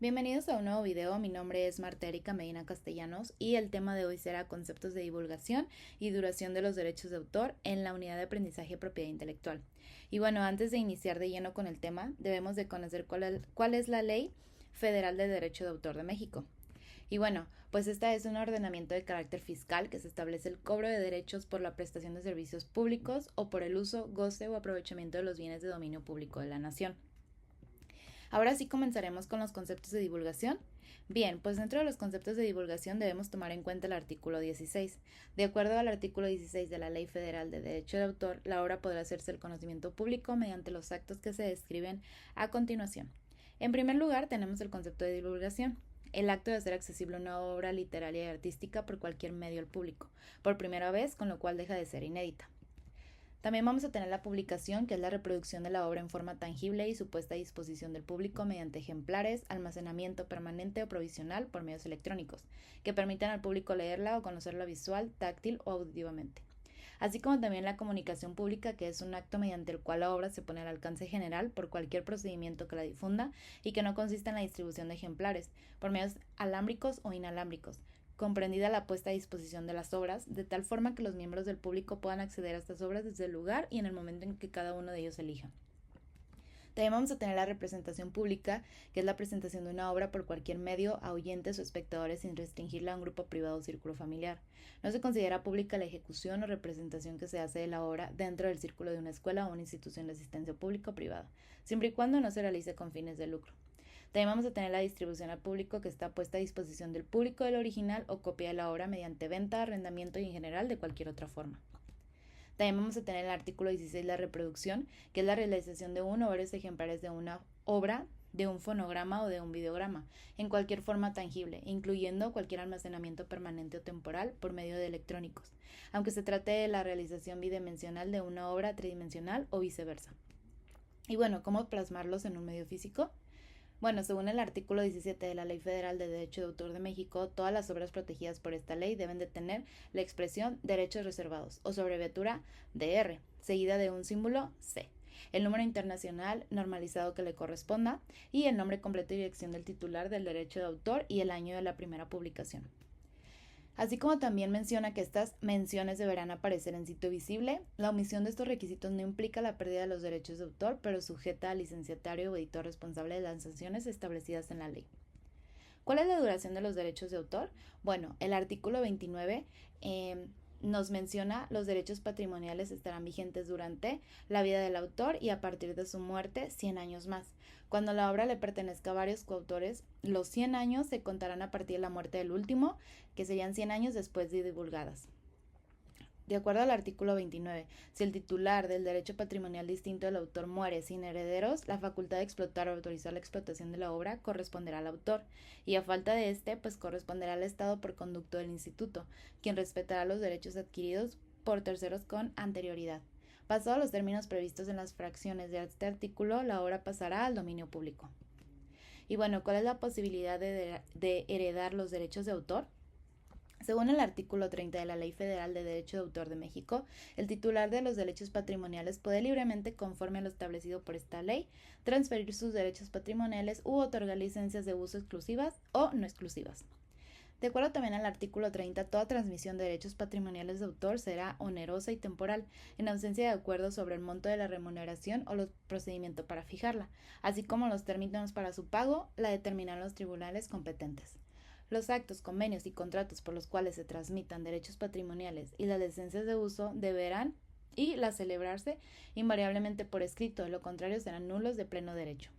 Bienvenidos a un nuevo video, mi nombre es Marta Erika Medina Castellanos y el tema de hoy será conceptos de divulgación y duración de los derechos de autor en la unidad de aprendizaje propiedad intelectual. Y bueno, antes de iniciar de lleno con el tema, debemos de conocer cuál es la Ley Federal de Derecho de Autor de México. Y bueno, pues esta es un ordenamiento de carácter fiscal que se establece el cobro de derechos por la prestación de servicios públicos o por el uso, goce o aprovechamiento de los bienes de dominio público de la nación. Ahora sí comenzaremos con los conceptos de divulgación. Bien, pues dentro de los conceptos de divulgación debemos tomar en cuenta el artículo 16. De acuerdo al artículo 16 de la Ley Federal de Derecho de Autor, la obra podrá hacerse el conocimiento público mediante los actos que se describen a continuación. En primer lugar, tenemos el concepto de divulgación. El acto de hacer accesible una obra literaria y artística por cualquier medio al público, por primera vez, con lo cual deja de ser inédita. También vamos a tener la publicación, que es la reproducción de la obra en forma tangible y su puesta a disposición del público mediante ejemplares, almacenamiento permanente o provisional por medios electrónicos, que permitan al público leerla o conocerla visual, táctil o auditivamente. Así como también la comunicación pública, que es un acto mediante el cual la obra se pone al alcance general por cualquier procedimiento que la difunda y que no consista en la distribución de ejemplares, por medios alámbricos o inalámbricos, comprendida la puesta a disposición de las obras, de tal forma que los miembros del público puedan acceder a estas obras desde el lugar y en el momento en que cada uno de ellos elija. También vamos a tener la representación pública, que es la presentación de una obra por cualquier medio a oyentes o espectadores sin restringirla a un grupo privado o círculo familiar. No se considera pública la ejecución o representación que se hace de la obra dentro del círculo de una escuela o una institución de asistencia pública o privada, siempre y cuando no se realice con fines de lucro. También vamos a tener la distribución al público, que está puesta a disposición del público del original o copia de la obra mediante venta, arrendamiento y en general de cualquier otra forma. También vamos a tener el artículo 16, la reproducción, que es la realización de uno o varios ejemplares de una obra, de un fonograma o de un videograma, en cualquier forma tangible, incluyendo cualquier almacenamiento permanente o temporal por medio de electrónicos, aunque se trate de la realización bidimensional de una obra tridimensional o viceversa. Y bueno, ¿cómo plasmarlos en un medio físico? Bueno, según el artículo 17 de la Ley Federal de Derecho de Autor de México, todas las obras protegidas por esta ley deben de tener la expresión derechos reservados o su abreviatura DR, seguida de un símbolo C, el número internacional normalizado que le corresponda y el nombre completo y dirección del titular del derecho de autor y el año de la primera publicación. Así como también menciona que estas menciones deberán aparecer en sitio visible, la omisión de estos requisitos no implica la pérdida de los derechos de autor, pero sujeta al licenciatario o editor responsable de las sanciones establecidas en la ley. ¿Cuál es la duración de los derechos de autor? Bueno, el artículo 29 nos menciona los derechos patrimoniales estarán vigentes durante la vida del autor y a partir de su muerte 100 años más. Cuando la obra le pertenezca a varios coautores, los 100 años se contarán a partir de la muerte del último, que serían 100 años después de divulgadas. De acuerdo al artículo 29, si el titular del derecho patrimonial distinto del autor muere sin herederos, la facultad de explotar o autorizar la explotación de la obra corresponderá al autor, y a falta de este, pues corresponderá al Estado por conducto del instituto, quien respetará los derechos adquiridos por terceros con anterioridad. Pasados los términos previstos en las fracciones de este artículo, la obra pasará al dominio público. Y bueno, ¿cuál es la posibilidad de heredar los derechos de autor? Según el artículo 30 de la Ley Federal de Derecho de Autor de México, el titular de los derechos patrimoniales puede libremente, conforme a lo establecido por esta ley, transferir sus derechos patrimoniales u otorgar licencias de uso exclusivas o no exclusivas. De acuerdo también al artículo 30, toda transmisión de derechos patrimoniales de autor será onerosa y temporal, en ausencia de acuerdo sobre el monto de la remuneración o los procedimientos para fijarla, así como los términos para su pago, la determinarán los tribunales competentes. Los actos, convenios y contratos por los cuales se transmitan derechos patrimoniales y las licencias de uso deberán y las celebrarse invariablemente por escrito, de lo contrario serán nulos de pleno derecho.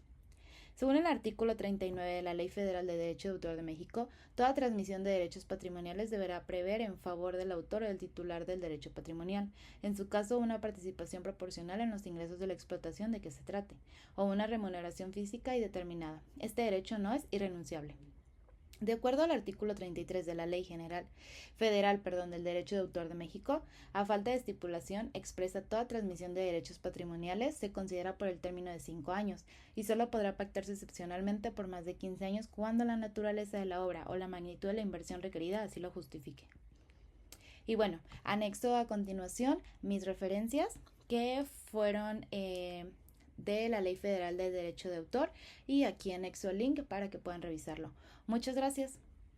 Según el artículo 39 de la Ley Federal de Derecho de Autor de México, toda transmisión de derechos patrimoniales deberá prever en favor del autor o del titular del derecho patrimonial, en su caso una participación proporcional en los ingresos de la explotación de que se trate, o una remuneración física y determinada. Este derecho no es irrenunciable. De acuerdo al artículo 33 de la Ley Federal del Derecho de Autor de México, a falta de estipulación expresa, toda transmisión de derechos patrimoniales se considera por el término de 5 años y solo podrá pactarse excepcionalmente por más de 15 años cuando la naturaleza de la obra o la magnitud de la inversión requerida así lo justifique. Y bueno, anexo a continuación mis referencias que fueron de la Ley Federal del Derecho de Autor y aquí anexo el link para que puedan revisarlo. Muchas gracias.